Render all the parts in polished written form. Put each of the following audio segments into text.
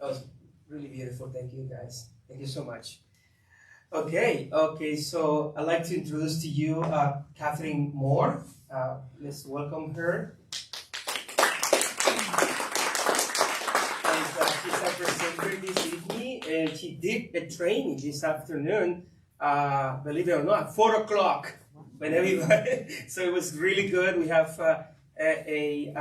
That was really beautiful. Thank you, guys. Thank you so much. Okay. So I'd like to introduce to you Catherine Moore. Let's welcome her. And she's a presenter this evening, and she did a training this afternoon. Believe it or not, 4 o'clock. When everybody, so it was really good. We have a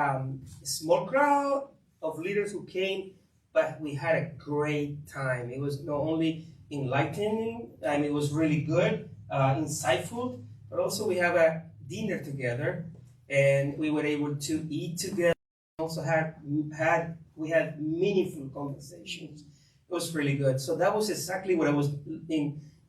small crowd of leaders who came, but we had a great time. It was not only enlightening, and it was really good, insightful, but also we have a dinner together, and we were able to eat together. Also we had meaningful conversations. It was really good. So that was exactly what I was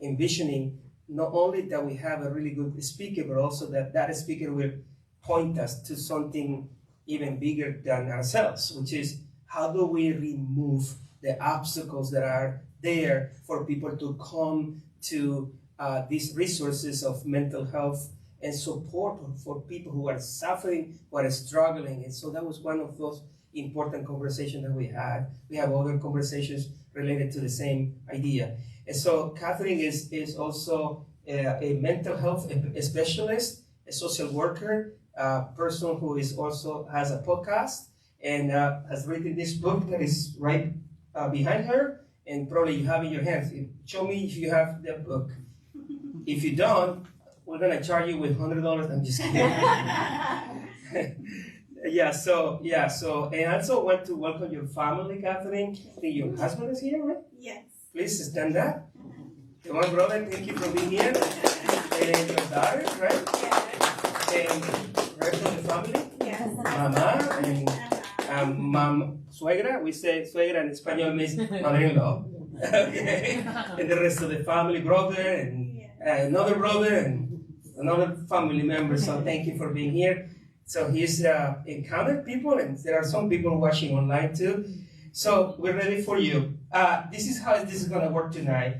envisioning. Not only that we have a really good speaker, but also that speaker will point us to something even bigger than ourselves, which is how do we remove the obstacles that are there for people to come to these resources of mental health and support for people who are suffering, who are struggling. And so that was one of those important conversations that we had. We have other conversations related to the same idea. And so Catherine is also a mental health specialist, a social worker, a person who is also has a podcast and has written this book that is right behind her, and probably you have in your hands. Show me if you have the book. If you don't, we're gonna charge you with $100. I'm just kidding. So, and I also want to welcome your family, Catherine. Your husband is here, right? Yes. Please stand up. Come on, brother, thank you for being here. And your daughter, right? Yes. And the rest of the family? Yes. Mama and suegra. We say suegra in Espanol means mother-in-law. Okay. And the rest of the family, brother and another brother and another family member. So thank you for being here. So he's encountered people, and there are some people watching online too. So we're ready for you. This is how this is going to work tonight.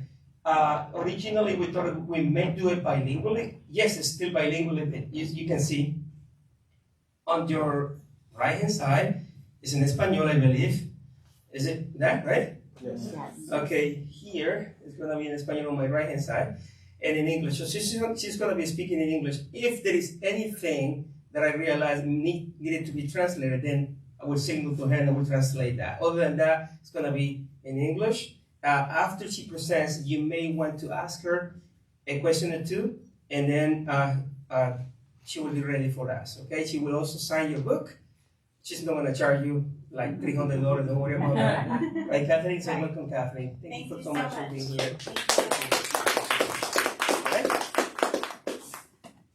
Originally, we thought we may do it bilingually. Yes, it's still bilingually. You can see on your right-hand side is in Espanol, I believe. Is it that, right? Yes. Okay, here it's going to be in Espanol on my right-hand side, and in English. So she's going to be speaking in English. If there is anything that I realize needed to be translated, then I will signal to her and I will translate that. Other than that, it's going to be in English. After she presents, you may want to ask her a question or two, and then she will be ready for us, okay? She will also sign your book. She's not going to charge you like $300, don't worry about that. Right, Catherine? So welcome, Catherine. Thank you so much for being here.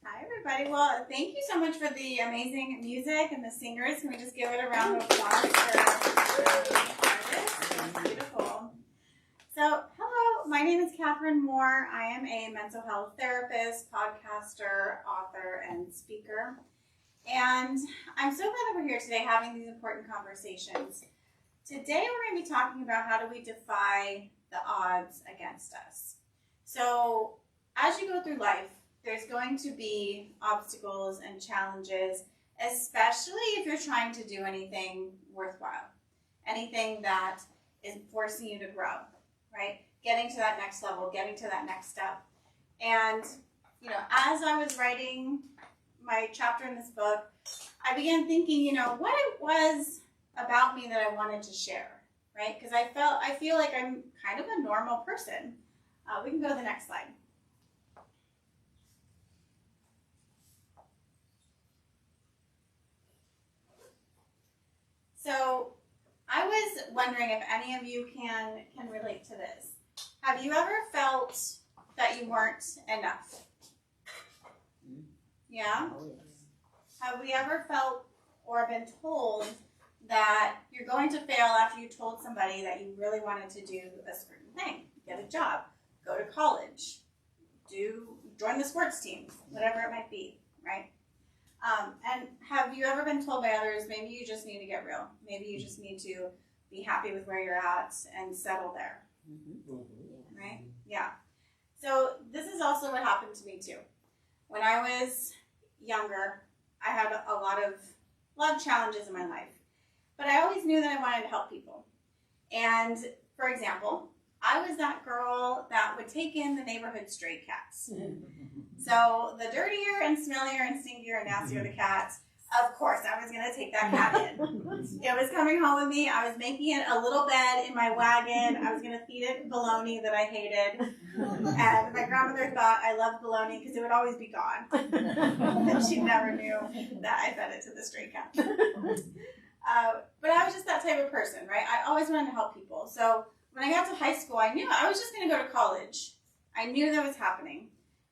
Hi, everybody. Well, thank you so much for the amazing music and the singers. Can we just give it a round of applause for the artists? It's beautiful. So, hello, my name is Catherine Moore. I am a mental health therapist, podcaster, author, and speaker. And I'm so glad that we're here today having these important conversations. Today we're going to be talking about how do we defy the odds against us. So as you go through life, there's going to be obstacles and challenges, especially if you're trying to do anything worthwhile, anything that is forcing you to grow, right? Getting to that next level, getting to that next step. And, as I was writing my chapter in this book, I began thinking, what it was about me that I wanted to share, right? Because I feel like I'm kind of a normal person. We can go to the next slide. So I was wondering if any of you can relate to this. Have you ever felt that you weren't enough? Yeah? Have we ever felt or been told that you're going to fail after you told somebody that you really wanted to do a certain thing? Get a job, go to college, join the sports team, whatever it might be, right? And have you ever been told by others, maybe you just need to get real. Maybe you just need to be happy with where you're at and settle there, right? Yeah. So this is also what happened to me too. When I was younger, I had a lot of challenges in my life, but I always knew that I wanted to help people. And for example, I was that girl that would take in the neighborhood stray cats. So the dirtier and smellier and stinkier and nastier the cats, of course I was going to take that cat in. It was coming home with me. I was making it a little bed in my wagon. I was going to feed it bologna that I hated. And my grandmother thought I loved bologna because it would always be gone. And she never knew that I fed it to the stray cat. But I was just that type of person, right? I always wanted to help people. So when I got to high school, I knew I was just going to go to college. I knew that was happening.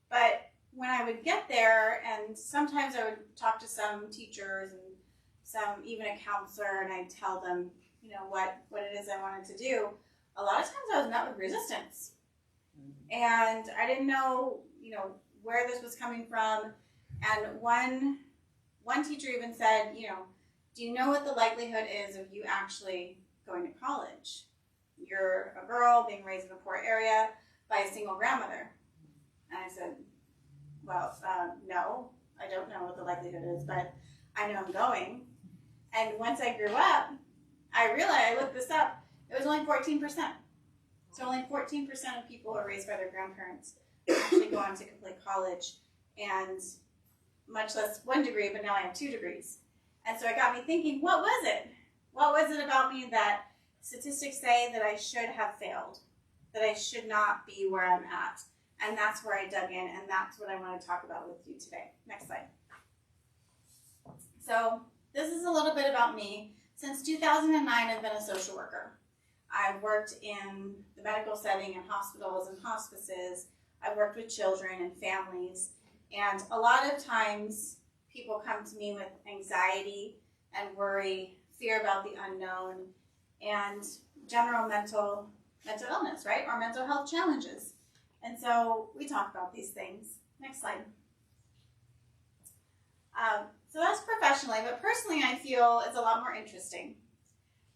But when I would get there, and sometimes I would talk to some teachers and even a counselor, and I'd tell them, you know, what it is I wanted to do, a lot of times I was met with resistance. And I didn't know, you know, where this was coming from. And one teacher even said, you know, do you know what the likelihood is of you actually going to college? You're a girl being raised in a poor area by a single grandmother. And I said, well, no, I don't know what the likelihood is, but I know I'm going. And once I grew up, I realized, I looked this up, it was only 14%. So only 14% of people who are raised by their grandparents actually go on to complete college, and much less 1 degree, but now I have 2 degrees. And so it got me thinking, what was it? What was it about me that statistics say that I should have failed, that I should not be where I'm at? And that's where I dug in, and that's what I want to talk about with you today. Next slide. So this is a little bit about me. Since 2009, I've been a social worker. I've worked in the medical setting in hospitals and hospices. I've worked with children and families. And a lot of times people come to me with anxiety and worry, fear about the unknown, and general mental illness, right? Or mental health challenges. And so we talk about these things. Next slide. So that's professionally, but personally I feel it's a lot more interesting.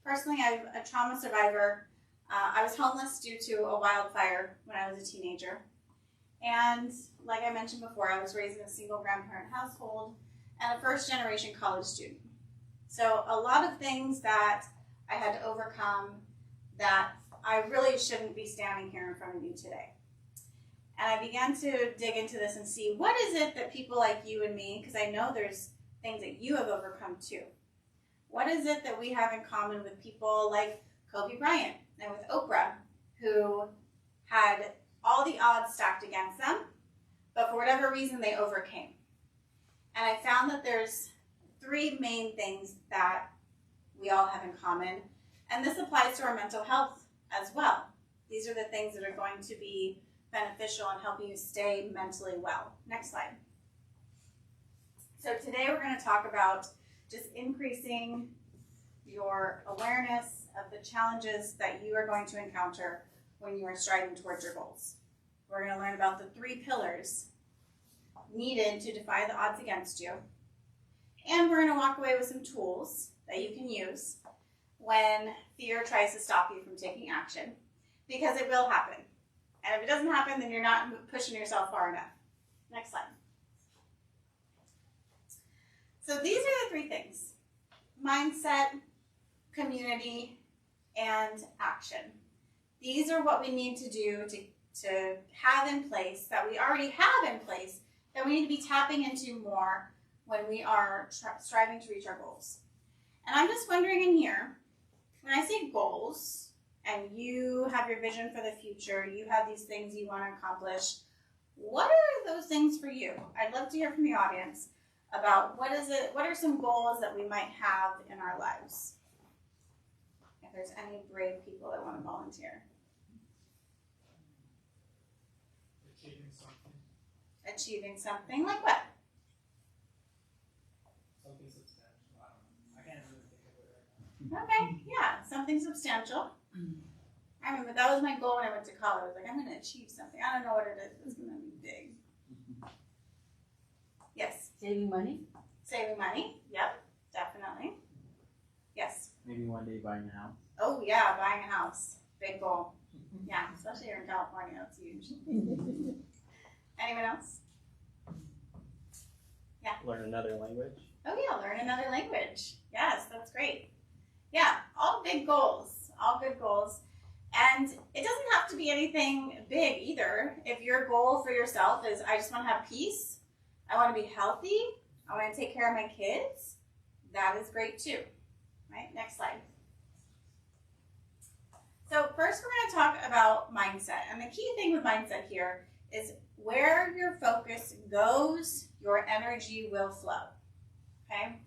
Personally, I'm a trauma survivor. I was homeless due to a wildfire when I was a teenager. And like I mentioned before, I was raised in a single grandparent household and a first-generation college student. So a lot of things that I had to overcome that I really shouldn't be standing here in front of you today. And I began to dig into this and see, what is it that people like you and me, because I know there's things that you have overcome too. What is it that we have in common with people like Kobe Bryant and with Oprah, who had all the odds stacked against them, but for whatever reason they overcame? And I found that there's 3 main things that we all have in common, and this applies to our mental health as well. These are the things that are going to be beneficial in helping you stay mentally well. Next slide. So today we're going to talk about just increasing your awareness of the challenges that you are going to encounter when you are striving towards your goals. We're going to learn about the 3 pillars needed to defy the odds against you. And we're going to walk away with some tools that you can use when fear tries to stop you from taking action, because it will happen. And if it doesn't happen, then you're not pushing yourself far enough. Next slide. So these are the 3 things: mindset, community, and action. These are what we need to do to have in place, that we already have in place, that we need to be tapping into more when we are striving to reach our goals. And I'm just wondering in here, when I say goals, and you have your vision for the future, you have these things you want to accomplish, what are those things for you? I'd love to hear from the audience about what are some goals that we might have in our lives? If there's any brave people that want to volunteer. Achieving something, like what? Something substantial. I can't really think of it right now. Okay, yeah, something substantial. I remember that was my goal when I went to college. I was like, I'm going to achieve something. I don't know what it is, but it's going to be big. Yes? Saving money? Saving money. Yep, definitely. Yes? Maybe one day buying a house. Oh, yeah, buying a house. Big goal. Yeah, especially here in California. That's huge. Anyone else? Yeah. Learn another language. Oh, yeah, learn another language. Yes, that's great. Yeah, all big goals. all good goals. And it doesn't have to be anything big either. If your goal for yourself is, I just want to have peace, I want to be healthy, I want to take care of my kids, that is great too. Right? Next slide. So first we're going to talk about mindset. And the key thing with mindset here is where your focus goes, your energy will flow. Okay?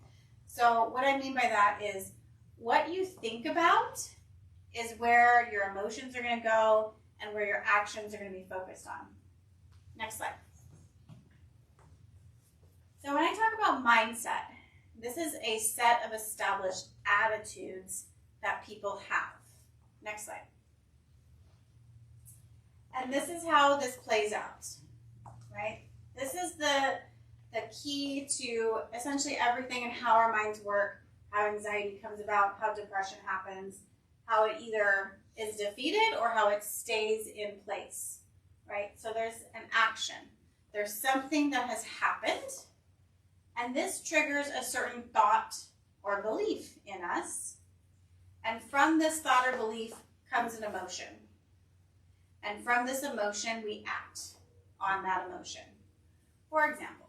So what I mean by that is what you think about is where your emotions are going to go and where your actions are going to be focused on. Next slide. So when I talk about mindset, this is a set of established attitudes that people have. Next slide. And this is how this plays out, right? This is the key to essentially everything and how our minds work, how anxiety comes about, how depression happens, how it either is defeated or how it stays in place, right? So there's an action. There's something that has happened, and this triggers a certain thought or belief in us. And from this thought or belief comes an emotion. And from this emotion, we act on that emotion. For example,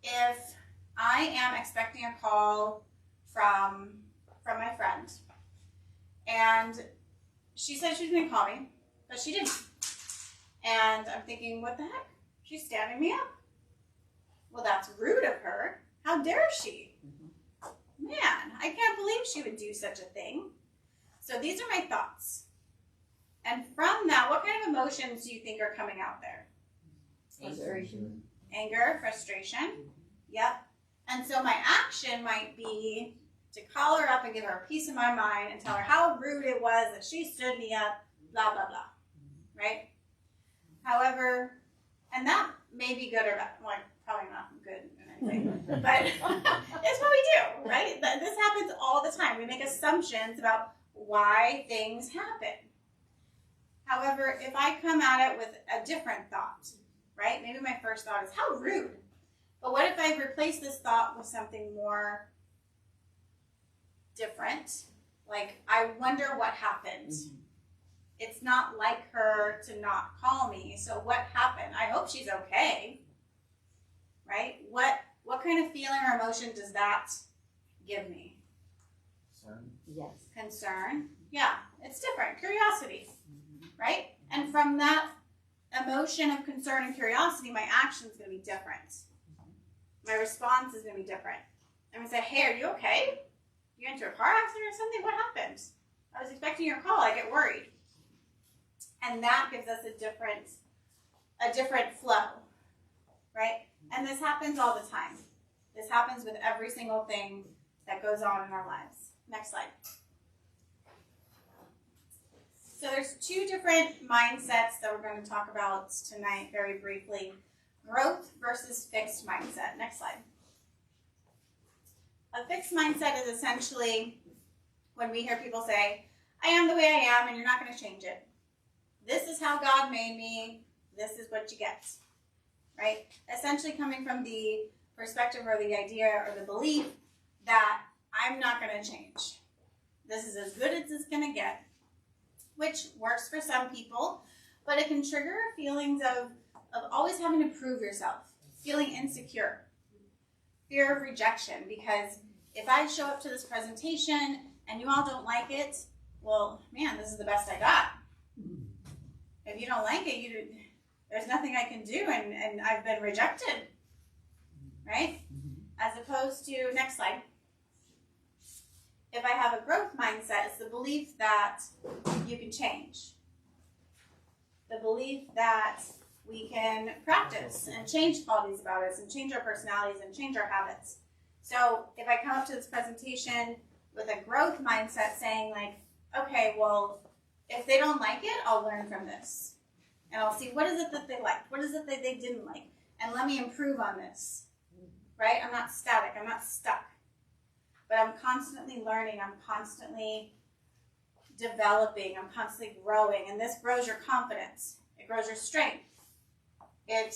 if I am expecting a call from my friend, and she said she was going to call me, but she didn't. And I'm thinking, what the heck? She's standing me up. Well, that's rude of her. How dare she? Man, I can't believe she would do such a thing. So these are my thoughts. And from that, what kind of emotions do you think are coming out there? Frustration. Anger, frustration. Yep. And so my action might be to call her up and give her a piece of my mind and tell her how rude it was that she stood me up, blah, blah, blah. Right? However, and that may be good or bad. Well, probably not good in anything, but it's what we do, right? This happens all the time. We make assumptions about why things happen. However, if I come at it with a different thought, right? Maybe my first thought is, how rude. But what if I replace this thought with something more different? Like, I wonder what happened. Mm-hmm. It's not like her to not call me. So what happened? I hope she's okay. Right? What kind of feeling or emotion does that give me? Concern. Yes. Concern. Yeah, it's different. Curiosity. Right? And from that emotion of concern and curiosity, my action is going to be different. My response is going to be different. I'm going to say, hey, are you okay? You got into a car accident or something? What happened? I was expecting your call. I get worried. And that gives us a different flow. Right? And this happens all the time. This happens with every single thing that goes on in our lives. Next slide. So there's two different mindsets that we're going to talk about tonight very briefly. Growth versus fixed mindset. Next slide. A fixed mindset is essentially when we hear people say, I am the way I am and you're not going to change it. This is how God made me. This is what you get. Right? Essentially coming from the perspective or the idea or the belief that I'm not going to change. This is as good as it's going to get, which works for some people, but it can trigger feelings of always having to prove yourself, feeling insecure, fear of rejection, because if I show up to this presentation and you all don't like it, well, man, this is the best I got. If you don't like it, there's nothing I can do, and I've been rejected, right? As opposed to, next slide. If I have a growth mindset, it's the belief that you can change. The belief that we can practice and change qualities about us and change our personalities and change our habits. So if I come up to this presentation with a growth mindset saying like, okay, well, if they don't like it, I'll learn from this. And I'll see what is it that they liked, what is it that they didn't like, and let me improve on this, right? I'm not static, I'm not stuck. But I'm constantly learning, I'm constantly developing, I'm constantly growing, and this grows your confidence. It grows your strength. It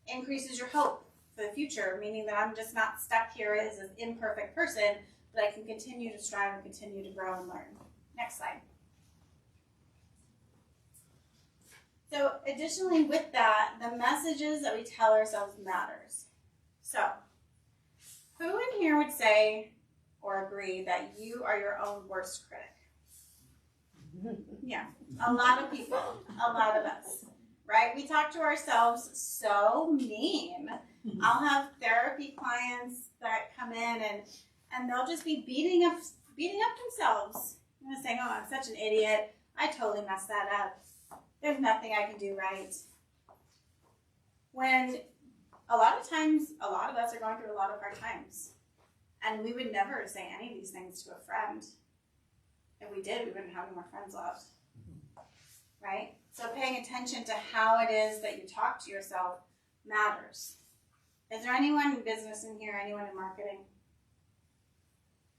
increases your hope for the future, meaning that I'm just not stuck here as an imperfect person, but I can continue to strive and continue to grow and learn. Next slide. additionally with that, the messages that we tell ourselves matters. So, who in here would say or agree that you are your own worst critic? Yeah, a lot of people, a lot of us, right? We talk to ourselves so mean. I'll have therapy clients that come in and they'll just be beating up themselves. And saying, oh, I'm such an idiot. I totally messed that up. There's nothing I can do right. When a lot of times, a lot of us are going through a lot of hard times. And we would never say any of these things to a friend. If we did, we wouldn't have any more friends left. Right? So paying attention to how it is that you talk to yourself matters. Is there anyone in business in here? Anyone in marketing?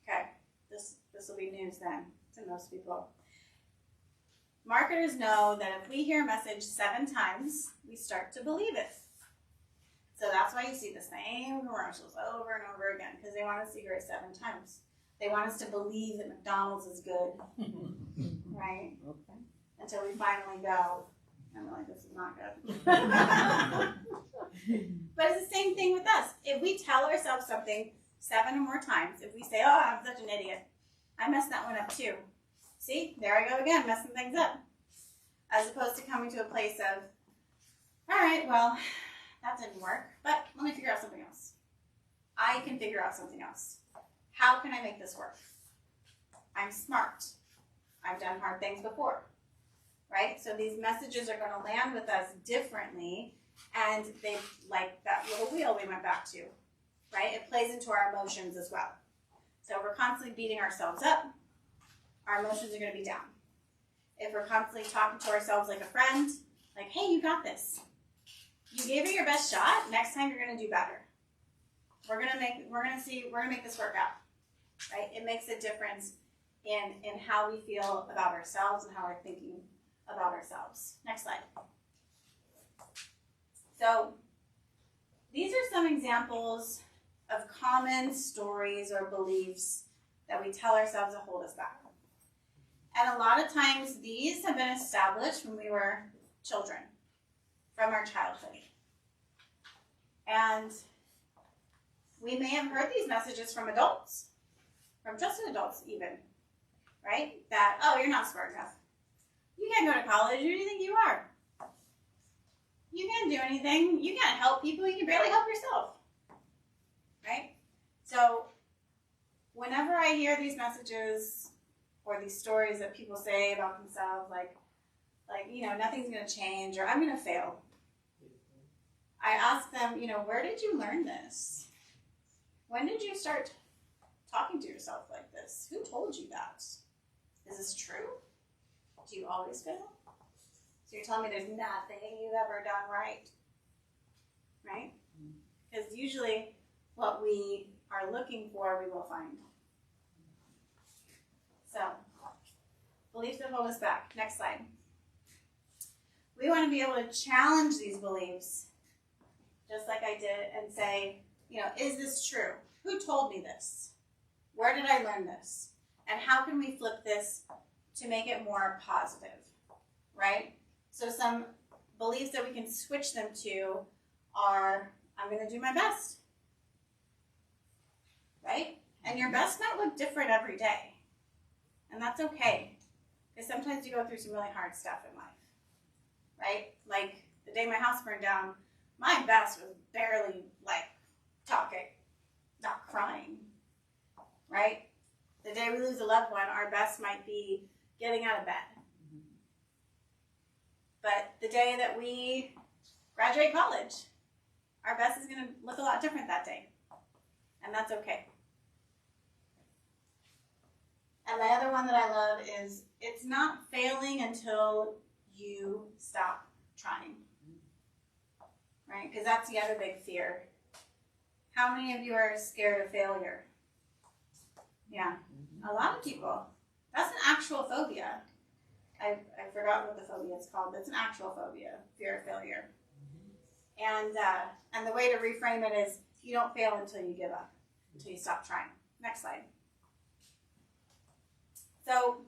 Okay, this will be news then to most people. Marketers know that if we hear a message 7 times, we start to believe it. So that's why you see the same commercials over and over again, because they want us to hear it 7 times. They want us to believe that McDonald's is good, right? Okay. Until we finally go, and we're like, this is not good. But it's the same thing with us. If we tell ourselves something 7 or more times, if we say, oh, I'm such an idiot, I messed that one up too. See, there I go again, messing things up. As opposed to coming to a place of, all right, well, that didn't work, but let me figure out something else. I can figure out something else. How can I make this work? I'm smart. I've done hard things before, right? So these messages are going to land with us differently, and they, like that little wheel we went back to, right? It plays into our emotions as well. So if we're constantly beating ourselves up, our emotions are going to be down. If we're constantly talking to ourselves like a friend, like, hey, you got this. You gave it your best shot. Next time you're going to do better. We're gonna make this work out, right? It makes a difference in how we feel about ourselves and how we're thinking about ourselves. Next slide. So these are some examples of common stories or beliefs that we tell ourselves that hold us back. And a lot of times these have been established when we were children, from our childhood. And we may have heard these messages from adults, from trusted adults even, right? That, oh, you're not smart enough. You can't go to college. Who do you think you are? You can't do anything. You can't help people. You can barely help yourself, right? So whenever I hear these messages or these stories that people say about themselves, like nothing's going to change or I'm going to fail, I ask them, where did you learn this? When did you start talking to yourself like this? Who told you that? Is this true? Do you always fail? So you're telling me there's nothing you've ever done right? Right? Because usually what we are looking for, we will find. So, beliefs that hold us back. Next slide. We want to be able to challenge these beliefs, just like I did, and say, is this true? Who told me this? Where did I learn this? And how can we flip this to make it more positive, right? So some beliefs that we can switch them to are, I'm going to do my best, right? And your best might look different every day. And that's okay. Because sometimes you go through some really hard stuff in life, right? Like the day my house burned down, my best was barely talking, not crying, right? The day we lose a loved one, our best might be getting out of bed. But the day that we graduate college, our best is going to look a lot different that day. And that's okay. And my other one that I love is, it's not failing until you stop trying. Right? Because that's the other big fear. How many of you are scared of failure? Yeah, a lot of people. That's an actual phobia. I forgot what the phobia is called, but it's an actual phobia, fear of failure. And the way to reframe it is, you don't fail until you give up, until you stop trying. Next slide. So,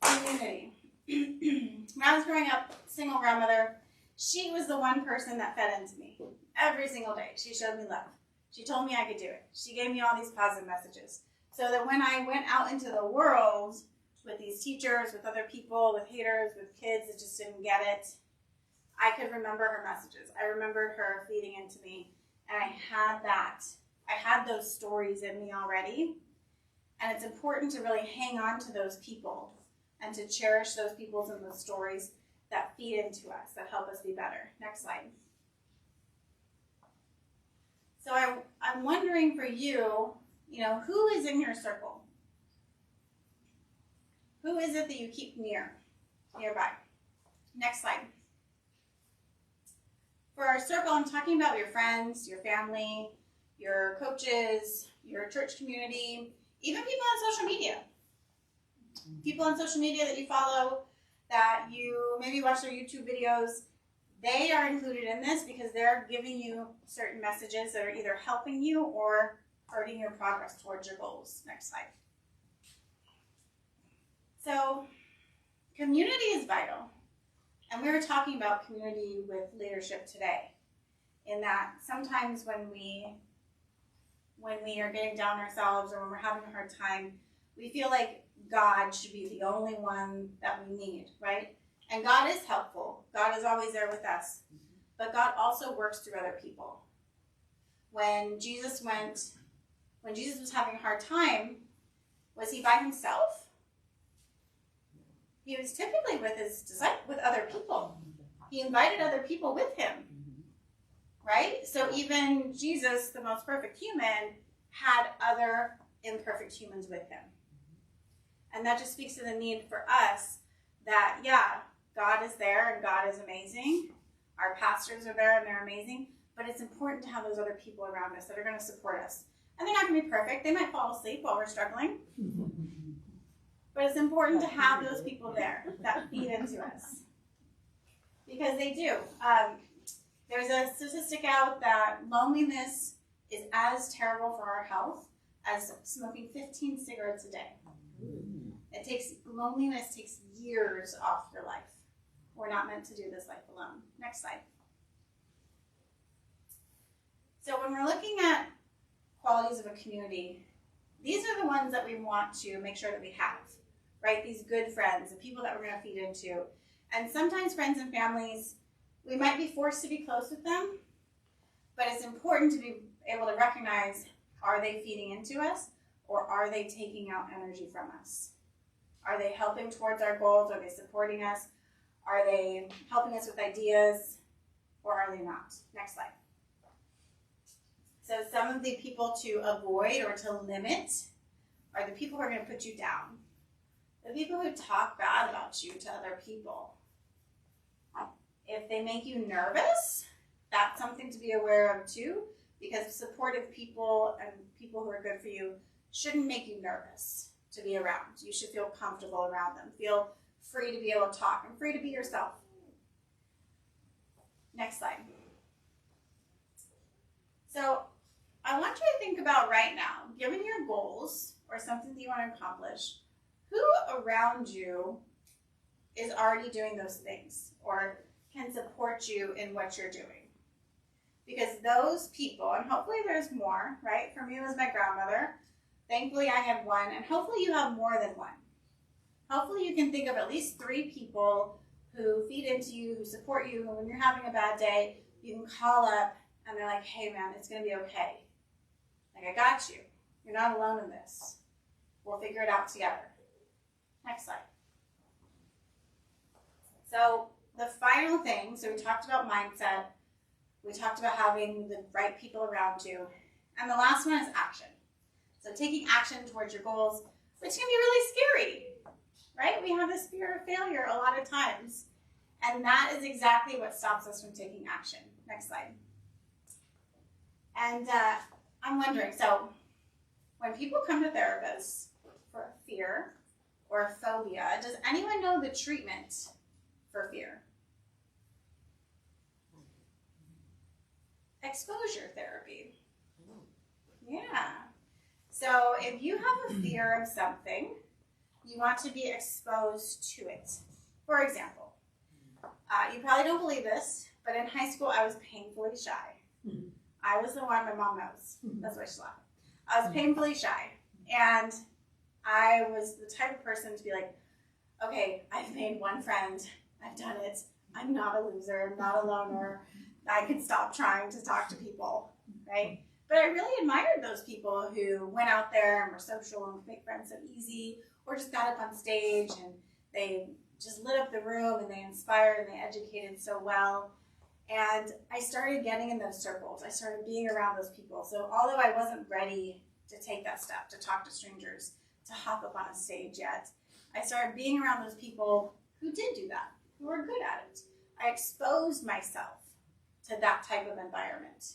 community. When I was growing up, single grandmother. She was the one person that fed into me every single day. She showed me love. She told me I could do it. She gave me all these positive messages. So that when I went out into the world with these teachers, with other people, with haters, with kids that just didn't get it, I could remember her messages. I remembered her feeding into me. And I had those stories in me already. And it's important to really hang on to those people and to cherish those people and those stories that feed into us, that help us be better. Next slide. So I'm wondering for you, who is in your circle? Who is it that you keep nearby? Next slide. For our circle, I'm talking about your friends, your family, your coaches, your church community, even people on social media. People on social media that you follow, that you maybe watch their YouTube videos, they are included in this because they're giving you certain messages that are either helping you or hurting your progress towards your goals. Next slide. So, community is vital. And we were talking about community with leadership today, in that sometimes when we are getting down ourselves or when we're having a hard time, we feel like God should be the only one that we need, right? And God is helpful. God is always there with us. But God also works through other people. When Jesus was having a hard time, was he by himself? He was typically with other people. He invited other people with him, right? So even Jesus, the most perfect human, had other imperfect humans with him. And that just speaks to the need for us that, God is there and God is amazing. Our pastors are there and they're amazing. But it's important to have those other people around us that are going to support us. And they're not going to be perfect. They might fall asleep while we're struggling. But it's important to have those people there that feed into us. Because they do. There's a statistic out that loneliness is as terrible for our health as smoking 15 cigarettes a day. Loneliness takes years off your life. We're not meant to do this life alone. Next slide. So when we're looking at qualities of a community, these are the ones that we want to make sure that we have, right? These good friends, the people that we're going to feed into. And sometimes friends and families, we might be forced to be close with them, but it's important to be able to recognize, are they feeding into us or are they taking out energy from us? Are they helping towards our goals? Are they supporting us? Are they helping us with ideas or are they not? Next slide. So some of the people to avoid or to limit are the people who are going to put you down. The people who talk bad about you to other people. If they make you nervous, that's something to be aware of too, because supportive people and people who are good for you shouldn't make you nervous to be around. You should feel comfortable around them. Feel free to be able to talk and free to be yourself. Next slide. So I want you to think about right now, given your goals or something that you want to accomplish, who around you is already doing those things or can support you in what you're doing? Because those people, and hopefully there's more, right? For me, it was my grandmother. Thankfully, I had one, and hopefully you have more than one. Hopefully you can think of at least 3 people who feed into you, who support you, and when you're having a bad day, you can call up, and they're like, hey man, it's going to be okay. Like, I got you. You're not alone in this. We'll figure it out together. Next slide. So the final thing, so we talked about mindset, we talked about having the right people around you, and the last one is action. So taking action towards your goals, which can be really scary, right? We have this fear of failure a lot of times, and that is exactly what stops us from taking action. Next slide. And I'm wondering, so when people come to therapists for a fear or a phobia, does anyone know the treatment for fear? Exposure therapy. Yeah. So if you have a fear of something, you want to be exposed to it. For example, You probably don't believe this, but in high school I was painfully shy. I was the one, my mom knows. That's why she's laughing. I was painfully shy. And I was the type of person to be like, okay, I've made one friend. I've done it. I'm not a loser. I'm not a loner. I can stop trying to talk to people, right? But I really admired those people who went out there and were social and make friends so easy, or just got up on stage and they just lit up the room and they inspired and they educated so well. And I started getting in those circles. I started being around those people. So although I wasn't ready to take that step, to talk to strangers, to hop up on a stage yet, I started being around those people who did do that, who were good at it. I exposed myself to that type of environment.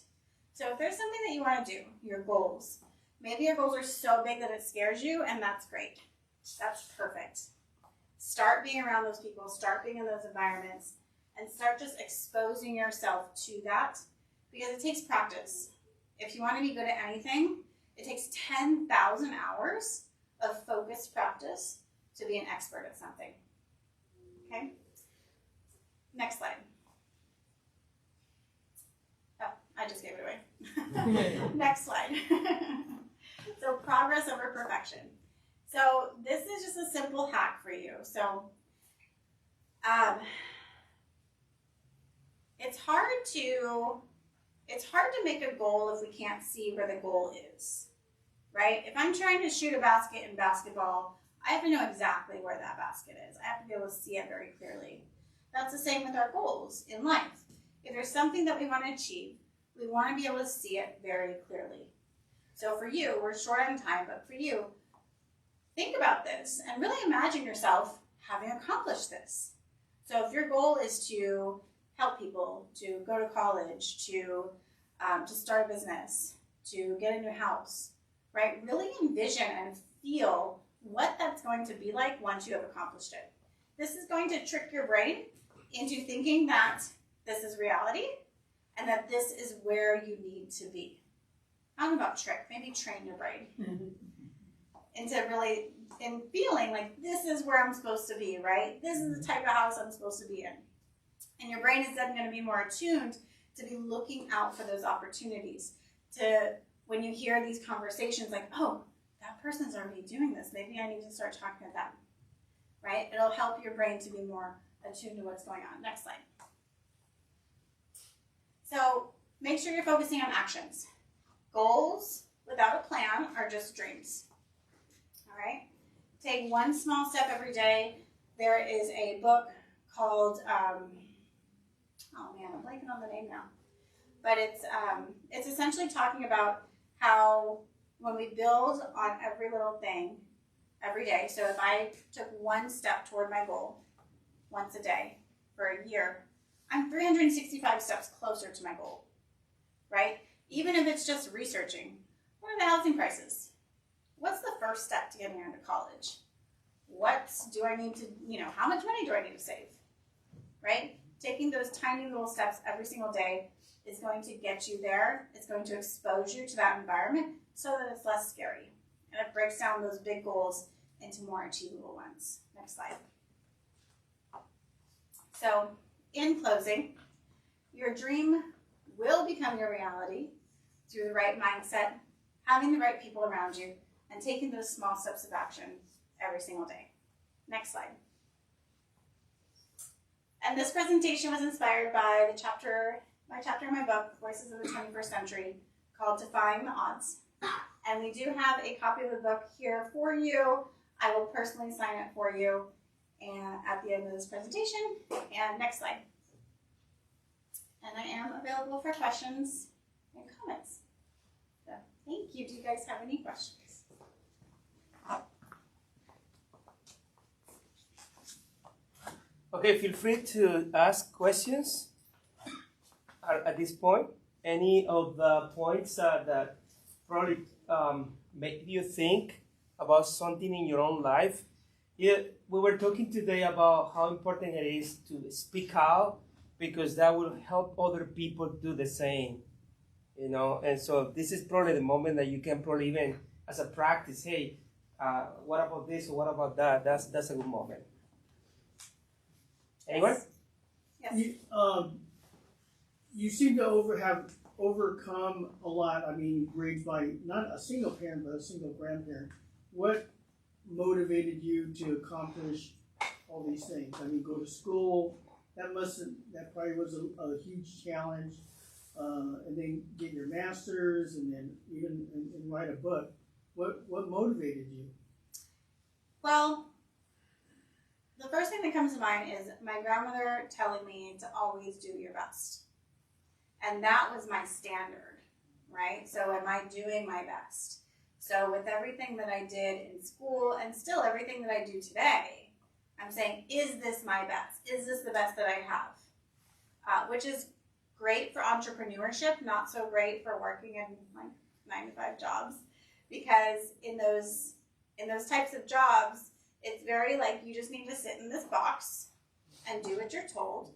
So if there's something that you want to do, your goals, maybe your goals are so big that it scares you, and that's great. That's perfect. Start being around those people, start being in those environments, and start just exposing yourself to that, because it takes practice. If you want to be good at anything, it takes 10,000 hours of focused practice to be an expert at something. Okay? Next slide. Oh, I just gave it away. Next slide. So progress over perfection. So this is just a simple hack for you. So it's hard to make a goal if we can't see where the goal is, right? If I'm trying to shoot a basket in basketball, I have to know exactly where that basket is. I have to be able to see it very clearly. That's the same with our goals in life. If there's something that we want to achieve, we want to be able to see it very clearly. So for you, we're short on time, but for you, think about this and really imagine yourself having accomplished this. So if your goal is to help people, to go to college, to start a business, to get a new house, right? Really envision and feel what that's going to be like once you have accomplished it. This is going to trick your brain into thinking that this is reality and that this is where you need to be. I don't know about trick, maybe train your brain into really in feeling like this is where I'm supposed to be, right? This is the type of house I'm supposed to be in. And your brain is then going to be more attuned to be looking out for those opportunities. To when you hear these conversations like, oh, that person's already doing this. Maybe I need to start talking to them, right? It'll help your brain to be more attuned to what's going on. Next slide. So make sure you're focusing on actions. Goals without a plan are just dreams, all right? Take one small step every day. There is a book called, oh man, I'm blanking on the name now. But it's essentially talking about how when we build on every little thing every day, so if I took one step toward my goal once a day for a year, I'm 365 steps closer to my goal, right? Even if it's just researching, what are the housing prices? What's the first step to getting into college? What do I need to, how much money do I need to save, right? Taking those tiny little steps every single day is going to get you there. It's going to expose you to that environment so that it's less scary. And it breaks down those big goals into more achievable ones. Next slide. So, in closing, your dream will become your reality through the right mindset, having the right people around you, and taking those small steps of action every single day. Next slide. And this presentation was inspired by my chapter in my book, Voices of the 21st Century, called Defying the Odds. And we do have a copy of the book here for you. I will personally sign it for you and at the end of this presentation. And next slide. And I am available for questions and comments. So thank you. Do you guys have any questions? Okay, feel free to ask questions at this point. Any of the points that probably make you think about something in your own life. Yeah, we were talking today about how important it is to speak out because that will help other people do the same, And so this is probably the moment that you can probably even, as a practice, hey, what about this or what about that? That's a good moment. Anyone? Yes. You seem to have overcome a lot. I mean, raised by not a single parent, but a single grandparent. What motivated you to accomplish all these things? I mean, go to school. That probably was a huge challenge. And then get your master's, and then even and write a book. What motivated you? Well, the first thing that comes to mind is my grandmother telling me to always do your best. And that was my standard, right? So am I doing my best? So with everything that I did in school and still everything that I do today, I'm saying, is this my best? Is this the best that I have? Which is great for entrepreneurship, not so great for working in like 9-to-5 jobs, because in those types of jobs, it's very like you just need to sit in this box and do what you're told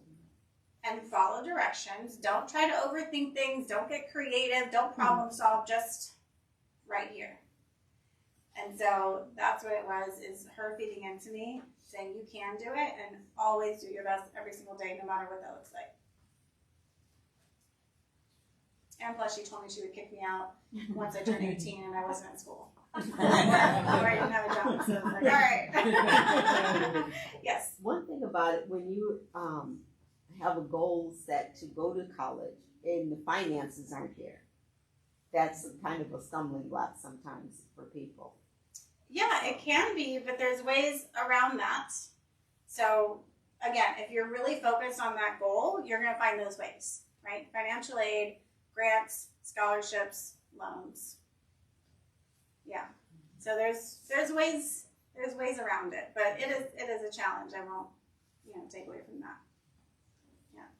and follow directions. Don't try to overthink things. Don't get creative. Don't problem solve. Just right here. And so that's what it was, is her feeding into me, saying you can do it and always do your best every single day, no matter what that looks like. And plus, she told me she would kick me out once I turned 18 and I wasn't in school. Or I didn't have a job. So I was like, all right. Yes. One thing about it, when you have a goal set to go to college and the finances aren't there, that's kind of a stumbling block sometimes for people. Yeah, it can be, but there's ways around that. So again, if you're really focused on that goal, you're going to find those ways, right? Financial aid, grants, scholarships, loans. Yeah. So there's ways around it, but it is a challenge. I won't, take away from that. Yeah.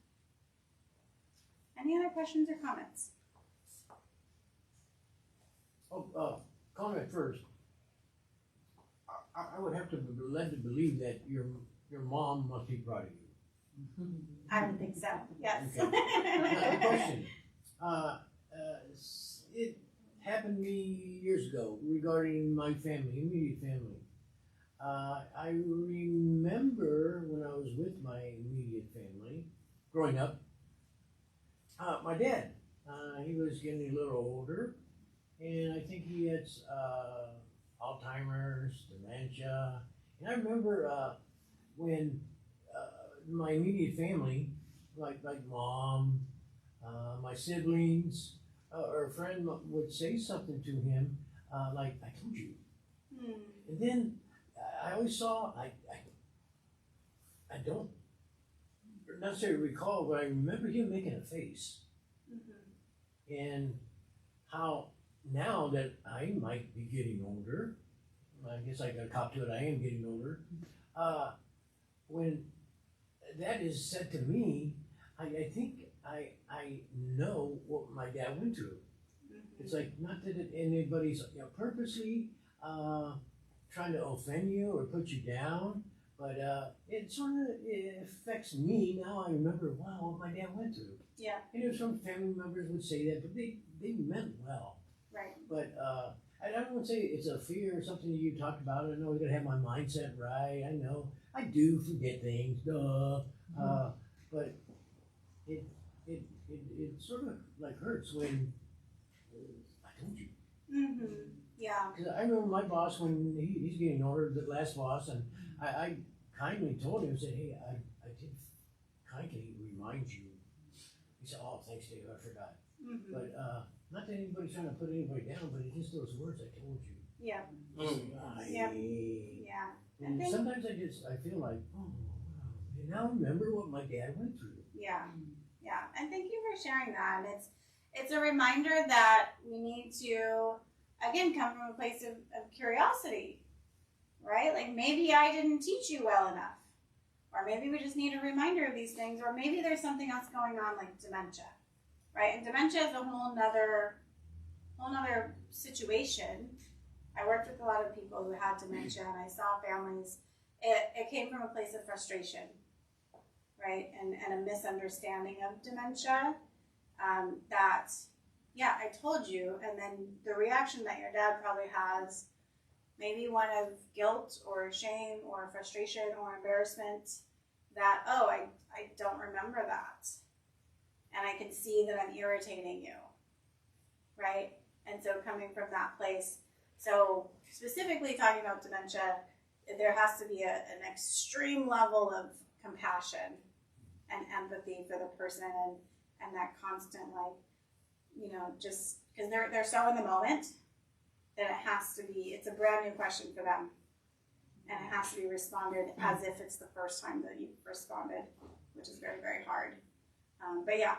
Any other questions or comments? Comment first. I would have to be led to believe that your mom must be proud of you. I would think so. Yes. Okay. Question. It happened to me years ago regarding my family, immediate family. I remember when I was with my immediate family, growing up, my dad, he was getting a little older, and I think he had Alzheimer's, dementia. And I remember when my immediate family, like mom, my siblings, or a friend would say something to him, like, I told you. And then I always saw, I don't necessarily recall, but I remember him making a face. And how now that I might be getting older, I guess I got to cop to it, I am getting older, when that is said to me, I think I know what my dad went through. It's like, not that anybody's purposely trying to offend you or put you down, but it sort of affects me. Now I remember, wow, what my dad went through. Yeah. And some family members would say that, but they meant well. Right. But I don't want to say it's a fear or something that you talked about. I know I gotta have my mindset right. I know I do forget things, duh. But it sort of like hurts when I told you. Yeah. Because I remember my boss when he's getting older, the last boss, and I kindly told him, said, hey, I did kindly remind you. He said, oh, thanks, Dave, I forgot. But not that anybody's trying to put anybody down, but it's just those words I told you. Yeah. Yeah. And sometimes I feel like, oh, wow. And now I remember what my dad went through. Yeah. And thank you for sharing that. And it's a reminder that we need to, again, come from a place of curiosity, right? Like maybe I didn't teach you well enough, or maybe we just need a reminder of these things, or maybe there's something else going on like dementia, right? And dementia is a whole nother situation. I worked with a lot of people who had dementia, and I saw families. It came from a place of frustration, right, and a misunderstanding of dementia. That, yeah, I told you, and then the reaction that your dad probably has, maybe one of guilt or shame or frustration or embarrassment, that, oh, I don't remember that. And I can see that I'm irritating you, right? And so coming from that place, so specifically talking about dementia, there has to be an extreme level of compassion and empathy for the person, and that constant, like, you know, just because they're so in the moment that it has to be, it's a brand new question for them, and it has to be responded as if it's the first time that you've responded, which is very, very hard. But yeah,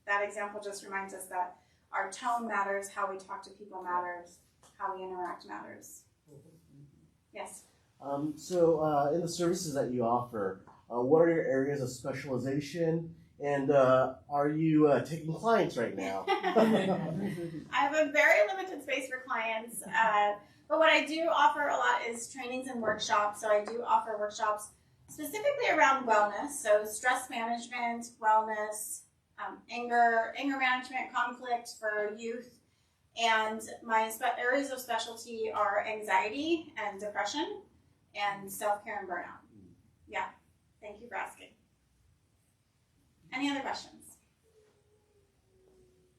that example just reminds us that our tone matters, how we talk to people matters, how we interact matters. Yes? So in the services that you offer, what are your areas of specialization, and are you taking clients right now? I have a very limited space for clients, but what I do offer a lot is trainings and workshops. So I do offer workshops specifically around wellness, so stress management, wellness, anger management, conflict for youth, and my areas of specialty are anxiety and depression and self-care and burnout. Yeah, thank you for asking. Any other questions?